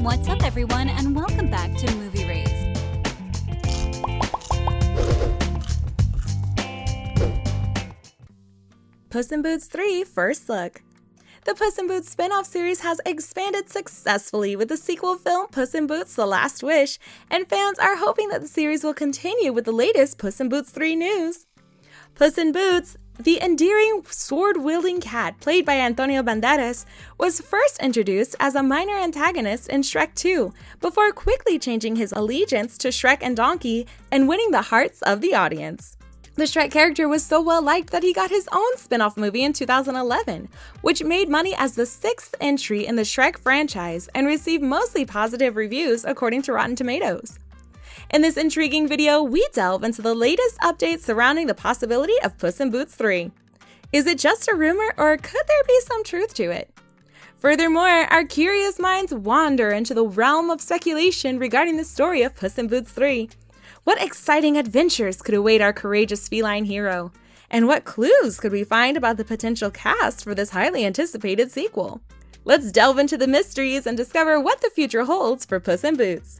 What's up, everyone, and welcome back to Movie Raise. Puss in Boots 3 First Look. The Puss in Boots spin-off series has expanded successfully with the sequel film Puss in Boots The Last Wish, and fans are hoping that the series will continue with the latest Puss in Boots 3 news. Puss in Boots, the endearing sword-wielding cat played by Antonio Banderas, was first introduced as a minor antagonist in Shrek 2, before quickly changing his allegiance to Shrek and Donkey and winning the hearts of the audience. The Shrek character was so well liked that he got his own spin-off movie in 2011, which made money as the sixth entry in the Shrek franchise and received mostly positive reviews according to Rotten Tomatoes. In this intriguing video, we delve into the latest updates surrounding the possibility of Puss in Boots 3. Is it just a rumor, or could there be some truth to it? Furthermore, our curious minds wander into the realm of speculation regarding the story of Puss in Boots 3. What exciting adventures could await our courageous feline hero? And what clues could we find about the potential cast for this highly anticipated sequel? Let's delve into the mysteries and discover what the future holds for Puss in Boots.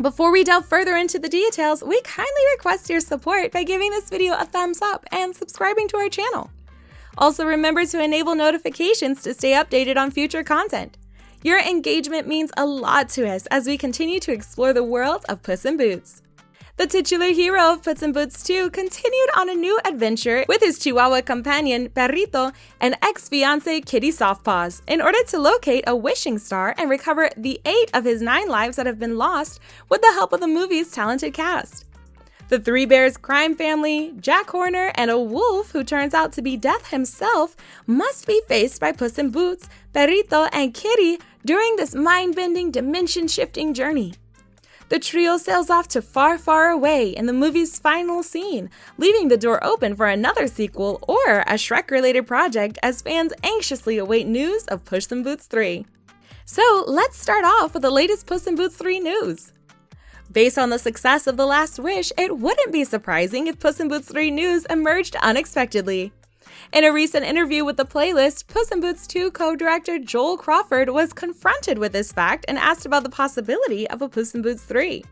Before we delve further into the details, we kindly request your support by giving this video a thumbs up and subscribing to our channel. Also, remember to enable notifications to stay updated on future content. Your engagement means a lot to us as we continue to explore the world of Puss in Boots. The titular hero of Puss in Boots 2 continued on a new adventure with his Chihuahua companion, Perrito, and ex-fiancé Kitty Softpaws in order to locate a wishing star and recover the 8 of his 9 lives that have been lost with the help of the movie's talented cast. The Three Bears crime family, Jack Horner, and a wolf who turns out to be Death himself must be faced by Puss in Boots, Perrito, and Kitty during this mind-bending, dimension-shifting journey. The trio sails off to far, far away in the movie's final scene, leaving the door open for another sequel or a Shrek-related project as fans anxiously await news of Puss in Boots 3. So let's start off with the latest Puss in Boots 3 news. Based on the success of The Last Wish, it wouldn't be surprising if Puss in Boots 3 news emerged unexpectedly. In a recent interview with The Playlist, Puss in Boots 2 co-director Joel Crawford was confronted with this fact and asked about the possibility of a Puss in Boots 3.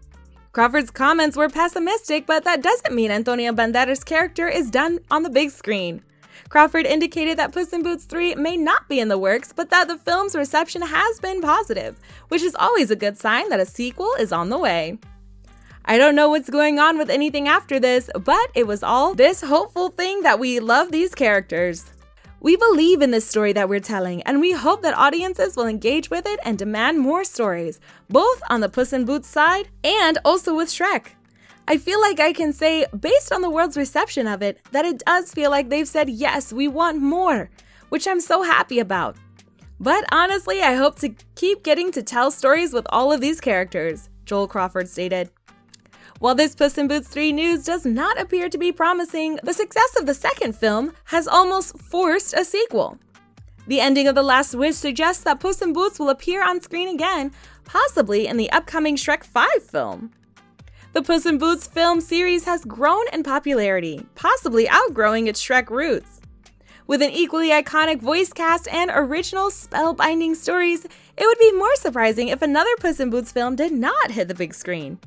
Crawford's comments were pessimistic, but that doesn't mean Antonio Banderas' character is done on the big screen. Crawford indicated that Puss in Boots 3 may not be in the works, but that the film's reception has been positive, which is always a good sign that a sequel is on the way. I don't know what's going on with anything after this, but it was all this hopeful thing that we love these characters. We believe in this story that we're telling, and we hope that audiences will engage with it and demand more stories, both on the Puss in Boots side and also with Shrek. I feel like I can say, based on the world's reception of it, that it does feel like they've said, yes, we want more, which I'm so happy about. But honestly, I hope to keep getting to tell stories with all of these characters, Joel Crawford stated. While this Puss in Boots 3 news does not appear to be promising, the success of the second film has almost forced a sequel. The ending of The Last Wish suggests that Puss in Boots will appear on screen again, possibly in the upcoming Shrek 5 film. The Puss in Boots film series has grown in popularity, possibly outgrowing its Shrek roots. With an equally iconic voice cast and original spellbinding stories, it would be more surprising if another Puss in Boots film did not hit the big screen.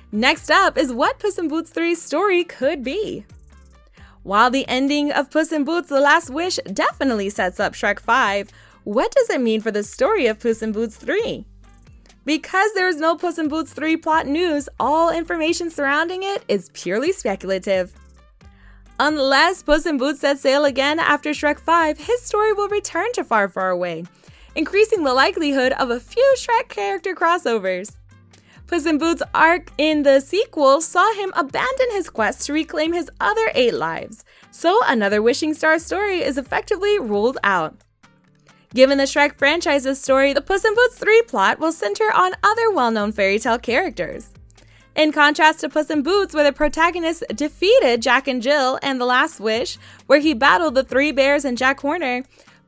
Next up is what Puss in Boots 3's story could be. While the ending of Puss in Boots The Last Wish definitely sets up Shrek 5, what does it mean for the story of Puss in Boots 3? Because there is no Puss in Boots 3 plot news, all information surrounding it is purely speculative. Unless Puss in Boots sets sail again after Shrek 5, his story will return to Far, Far Away, increasing the likelihood of a few Shrek character crossovers. Puss in Boots' arc in the sequel saw him abandon his quest to reclaim his other 8 lives, so another Wishing Star story is effectively ruled out. Given the Shrek franchise's story, the Puss in Boots 3 plot will center on other well-known fairy tale characters. In contrast to Puss in Boots, where the protagonist defeated Jack and Jill and The Last Wish, where he battled the Three Bears and Jack Horner,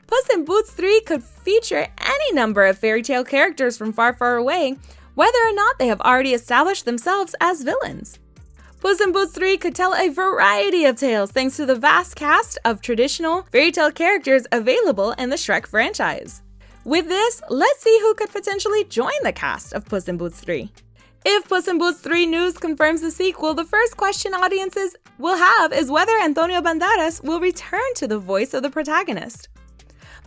Puss in Boots 3 could feature any number of fairy tale characters from Far, Far Away, whether or not they have already established themselves as villains. Puss in Boots 3 could tell a variety of tales thanks to the vast cast of traditional fairy tale characters available in the Shrek franchise. With this, let's see who could potentially join the cast of Puss in Boots 3. If Puss in Boots 3 news confirms the sequel, the first question audiences will have is whether Antonio Banderas will return to the voice of the protagonist.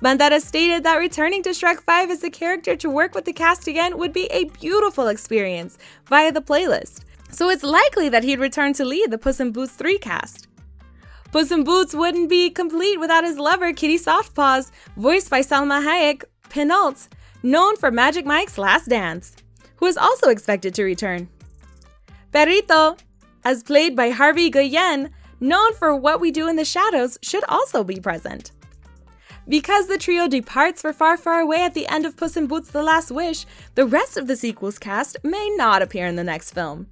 Banderas stated that returning to Shrek 5 as a character to work with the cast again would be a beautiful experience via the playlist, so it's likely that he'd return to lead the Puss in Boots 3 cast. Puss in Boots wouldn't be complete without his lover, Kitty Softpaws, voiced by Salma Hayek, Penault, known for Magic Mike's Last Dance, who is also expected to return. Perrito, as played by Harvey Guillen, known for What We Do in the Shadows, should also be present. Because the trio departs for far, far away at the end of Puss in Boots The Last Wish, the rest of the sequel's cast may not appear in the next film.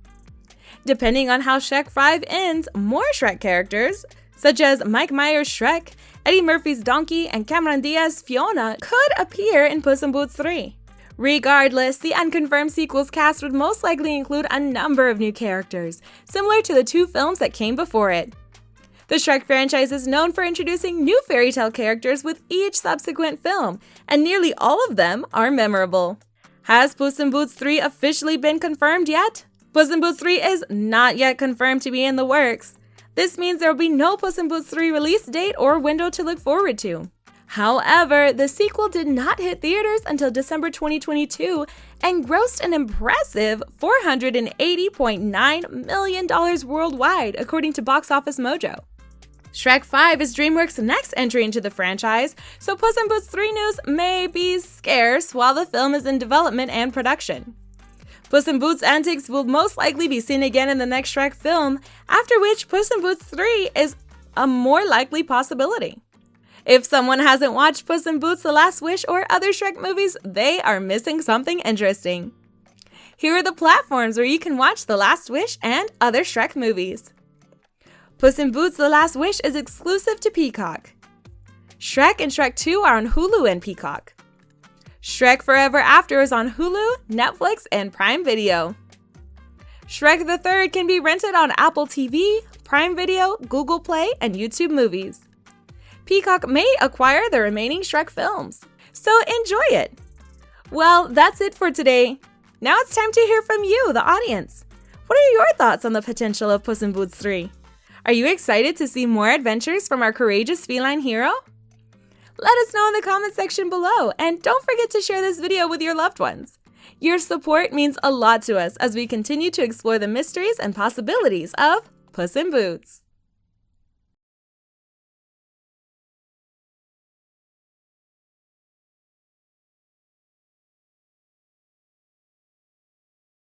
Depending on how Shrek 5 ends, more Shrek characters, such as Mike Myers' Shrek, Eddie Murphy's Donkey, and Cameron Diaz's Fiona, could appear in Puss in Boots 3. Regardless, the unconfirmed sequel's cast would most likely include a number of new characters, similar to the 2 films that came before it. The Shrek franchise is known for introducing new fairy tale characters with each subsequent film, and nearly all of them are memorable. Has Puss in Boots 3 officially been confirmed yet? Puss in Boots 3 is not yet confirmed to be in the works. This means there will be no Puss in Boots 3 release date or window to look forward to. However, the sequel did not hit theaters until December 2022 and grossed an impressive $480.9 million worldwide, according to Box Office Mojo. Shrek 5 is DreamWorks' next entry into the franchise, so Puss in Boots 3 news may be scarce while the film is in development and production. Puss in Boots' antics will most likely be seen again in the next Shrek film, after which Puss in Boots 3 is a more likely possibility. If someone hasn't watched Puss in Boots The Last Wish or other Shrek movies, they are missing something interesting. Here are the platforms where you can watch The Last Wish and other Shrek movies. Puss in Boots The Last Wish is exclusive to Peacock. Shrek and Shrek 2 are on Hulu and Peacock. Shrek Forever After is on Hulu, Netflix, and Prime Video. Shrek the Third can be rented on Apple TV, Prime Video, Google Play, and YouTube Movies. Peacock may acquire the remaining Shrek films, so enjoy it! Well, that's it for today. Now it's time to hear from you, the audience. What are your thoughts on the potential of Puss in Boots 3? Are you excited to see more adventures from our courageous feline hero? Let us know in the comment section below, and don't forget to share this video with your loved ones. Your support means a lot to us as we continue to explore the mysteries and possibilities of Puss in Boots.